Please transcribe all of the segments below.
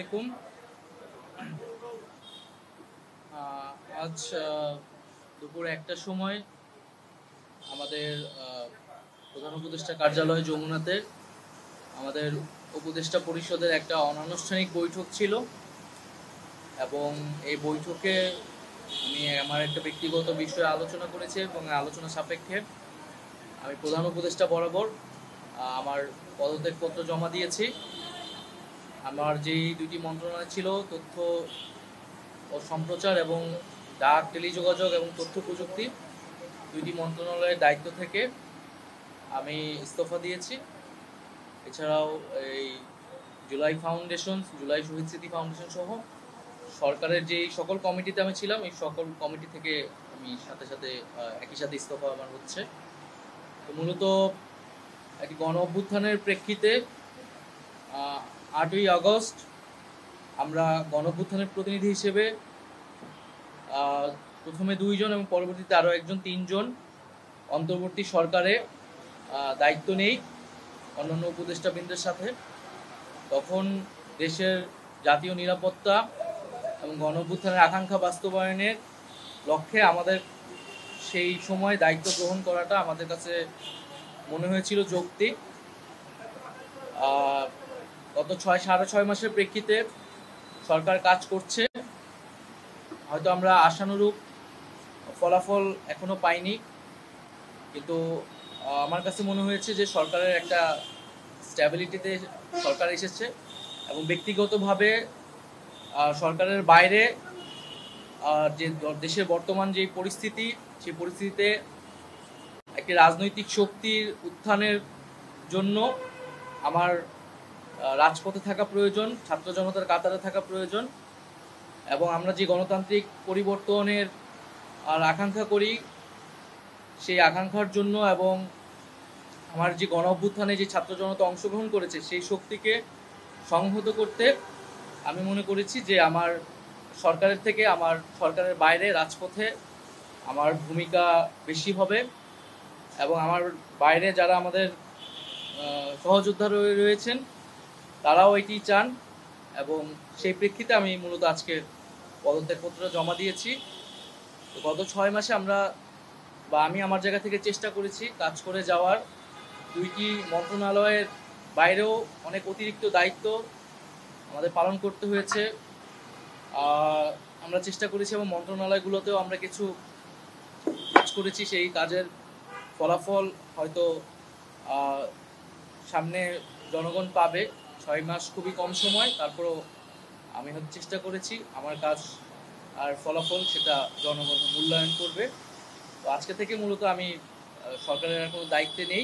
আলাইকুম। আজ দুপুর ১টার সময় আমাদের প্রধান উপদেষ্টা কার্যালয় যমুনাতে আমাদের উপদেষ্টা পরিষদের একটা অনানুষ্ঠানিক বৈঠক ছিল এবং এই বৈঠকে আমি আমার একটা ব্যক্তিগত বিষয়ে আলোচনা করেছি এবং আলোচনা সাপেক্ষে আমি প্রধান উপদেষ্টা বরাবর আমার পদত্যাগপত্র জমা দিয়েছি। আমার যেই দুটি মন্ত্রণালয় ছিল, তথ্য ও সম্প্রচার এবং ডাক, টেলিযোগাযোগ এবং তথ্য প্রযুক্তি, দুইটি মন্ত্রণালয়ের দায়িত্ব থেকে আমি ইস্তফা দিয়েছি। এছাড়াও এই জুলাই শহীদ স্মৃতি ফাউন্ডেশন সহ সরকারের যে সকল কমিটিতে আমি ছিলাম, এই সকল কমিটি থেকে আমি সাথে একই সাথে ইস্তফা আমার হচ্ছে। তো মূলত একটি গণ অভ্যুত্থানের প্রেক্ষিতে ৮ই আগস্ট আমরা গণ অভ্যুত্থানের প্রতিনিধি হিসেবে প্রথমে ২ জন এবং পরবর্তীতে আরও একজন ৩ জন অন্তর্বর্তী সরকারে দায়িত্ব নেই অন্যান্য উপদেষ্টাবৃন্দের সাথে। তখন দেশের জাতীয় নিরাপত্তা এবং গণ অভ্যুত্থানের আকাঙ্ক্ষা বাস্তবায়নের লক্ষ্যে আমাদের সেই সময় দায়িত্ব গ্রহণ করাটা আমাদের কাছে মনে হয়েছিল যৌক্তিক। গত ৬.৫ মাসের প্রেক্ষিতে সরকার কাজ করছে, হয়তো আমরা আশানুরূপ ফলাফল এখনো পাইনি, কিন্তু আমার কাছে মনে হয়েছে যে সরকারের একটা স্ট্যাবিলিটিতে সরকার এসেছে এবং ব্যক্তিগতভাবে সরকারের বাইরে যে দেশের বর্তমান যে পরিস্থিতি, সেই পরিস্থিতিতে একটি রাজনৈতিক শক্তির উত্থানের জন্য আমার রাজপথে থাকা প্রয়োজন, ছাত্র জনতার কাতারে থাকা প্রয়োজন এবং আমরা যে গণতান্ত্রিক পরিবর্তনের আকাঙ্ক্ষা করি, সেই আকাঙ্ক্ষার জন্য এবং আমার যে গণ অভ্যুত্থানে যে ছাত্র জনতা অংশগ্রহণ করেছে সেই শক্তিকে সংহত করতে আমি মনে করেছি যে আমার সরকারের থেকে আমার সরকারের বাইরে রাজপথে আমার ভূমিকা বেশি হবে এবং আমার বাইরে যারা আমাদের সহযোদ্ধা রয়েছেন তারাও এটি চান এবং সেই প্রেক্ষিতে আমি মূলত আজকে পদত্যাগপত্র জমা দিয়েছি। তো গত ৬ মাসে আমি আমার জায়গা থেকে চেষ্টা করেছি কাজ করে যাওয়ার। ২টি মন্ত্রণালয়ের বাইরেও অনেক অতিরিক্ত দায়িত্ব আমাদের পালন করতে হয়েছে। আমরা চেষ্টা করেছি এবং মন্ত্রণালয়গুলোতেও আমরা কিছু কাজ করেছি। সেই কাজের ফলাফল হয়তো সামনে জনগণ পাবে। ৬ মাস খুবই কম সময়, তারপরেও আমি চেষ্টা করেছি আমার কাজ আর ফলাফল সেটা জনগণ মূল্যায়ন করবে। তো আজকে থেকে মূলত আমি সরকারের আর কোনো দায়িত্বে নেই,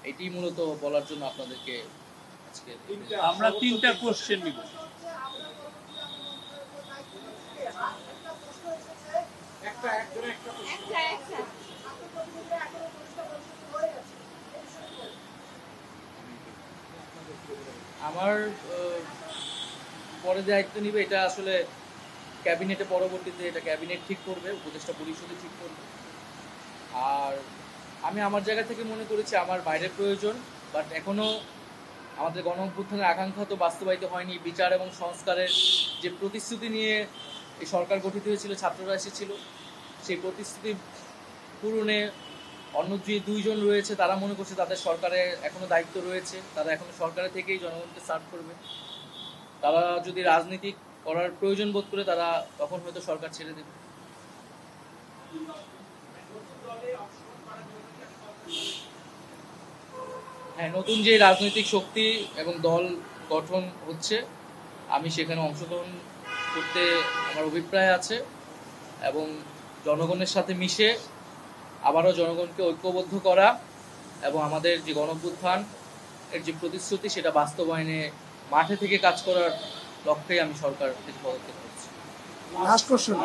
এটি মূলত বলার জন্য আপনাদেরকে আজকে আমরা ৩টা কোশ্চেন নিব। আমার পরে দায়িত্ব নিবে এটা আসলে ক্যাবিনেটে, পরবর্তীতে এটা ক্যাবিনেট ঠিক করবে, উপদেষ্টা পরিষদে ঠিক করবে। আর আমি আমার জায়গা থেকে মনে করেছি আমার বাইরের প্রয়োজন, বাট এখনও আমাদের গণ অভ্যুত্থানের আকাঙ্ক্ষা তো বাস্তবায়িত হয়নি। বিচার এবং সংস্কারের যে প্রতিশ্রুতি নিয়ে এই সরকার গঠিত হয়েছিল, ছাত্ররা এসেছিল, সেই প্রতিশ্রুতি পূরণে অন্য যে ২ জন রয়েছে তারা মনে করছে তাদের সরকারে এখনো দায়িত্ব রয়েছে, তারা এখনো সরকারে থেকেই জনগণকে সার্ভ করবে। তারা যদি রাজনীতি করার প্রয়োজন বোধ করে তারা তখন হয়তো সরকার ছেড়ে দেবে। হ্যাঁ, নতুন যে রাজনৈতিক শক্তি এবং দল গঠন হচ্ছে, আমি সেখানে অংশগ্রহণ করতে আমার অভিপ্রায় আছে এবং জনগণের সাথে মিশে আবারও জনগণকে ঐক্যবদ্ধ করা এবং আমাদের যে গণ অভ্যুত্থান এর যে প্রতিশ্রুতি সেটা বাস্তবায়নে মাঠে থেকে কাজ করার লক্ষ্যেই আমি সরকার থেকে পদত্যাগ করছি। লাস্ট কোশ্চেন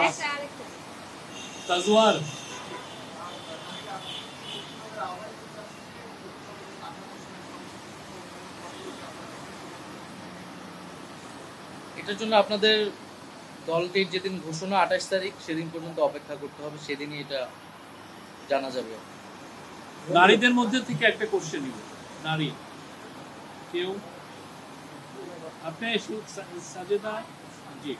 তাজওয়ার, এটার জন্য আপনাদের দলটির যেদিন ঘোষণা ২৮ তারিখ, সেদিন পর্যন্ত অপেক্ষা করতে হবে, সেদিনই এটা জানা যাবে। নারীদের মধ্যে থেকে একটা কোশ্চেন নিব। নারী কেউ আপনি সাজেদা জি।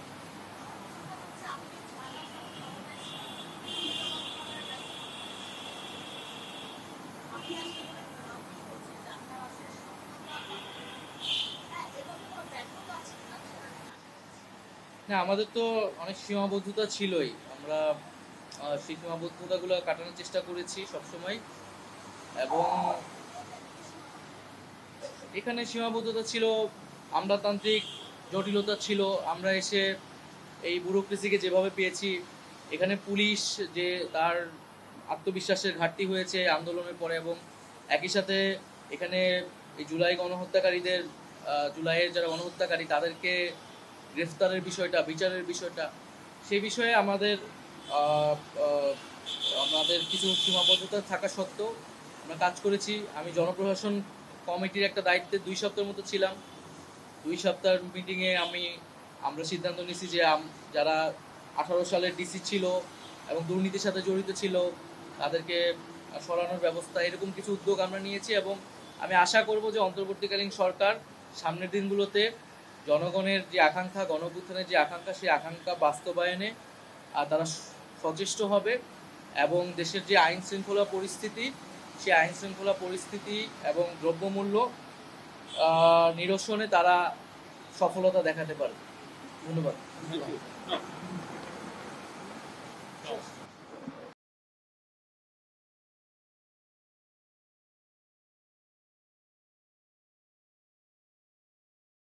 না, আমাদের তো অনেক সীমাবদ্ধতা ছিলই। আমরা সেই সীমাবদ্ধতাগুলো কাটানোর চেষ্টা করেছি সবসময়। এবং এখানে সীমাবদ্ধতা ছিল, আমলাতান্ত্রিক জটিলতা ছিল। আমরা এসে এই ব্যুরোক্রেসিকে যেভাবে পেয়েছি, এখানে পুলিশ যে তার আত্মবিশ্বাসের ঘাটতি হয়েছে আন্দোলনের পরে, এবং একই সাথে এখানে এই জুলাই গণহত্যাকারীদের, জুলাইয়ের যারা গণহত্যাকারী তাদেরকে গ্রেফতারের বিষয়টা, বিচারের বিষয়টা, সেই বিষয়ে আহ, আহ, আমাদের কিছু সীমাবদ্ধতা থাকা সত্ত্বেও আমরা কাজ করেছি। আমি জনপ্রশাসন কমিটির একটা দায়িত্বে 2 সপ্তাহের মতো ছিলাম। 2 সপ্তাহের মিটিংয়ে আমরা সিদ্ধান্ত নিয়েছি যে যারা 18 সালের ডিসি ছিল এবং দুর্নীতির সাথে জড়িত ছিল তাদেরকে সরানোর ব্যবস্থা, এরকম কিছু উদ্যোগ আমরা নিয়েছি। এবং আমি আশা করব যে অন্তর্বর্তীকালীন সরকার সামনের দিনগুলোতে জনগণের যে আকাঙ্ক্ষা, গণঅভ্যুত্থানের যে আকাঙ্ক্ষা, সেই আকাঙ্ক্ষা বাস্তবায়নে তারা সচেষ্ট হবে, এবং দেশের যে আইন শৃঙ্খলা পরিস্থিতি, সেই আইন শৃঙ্খলা পরিস্থিতি এবং দ্রব্যমূল্য নিরসনে তারা সফলতা দেখাতে পারবে। ধন্যবাদ। Thank you.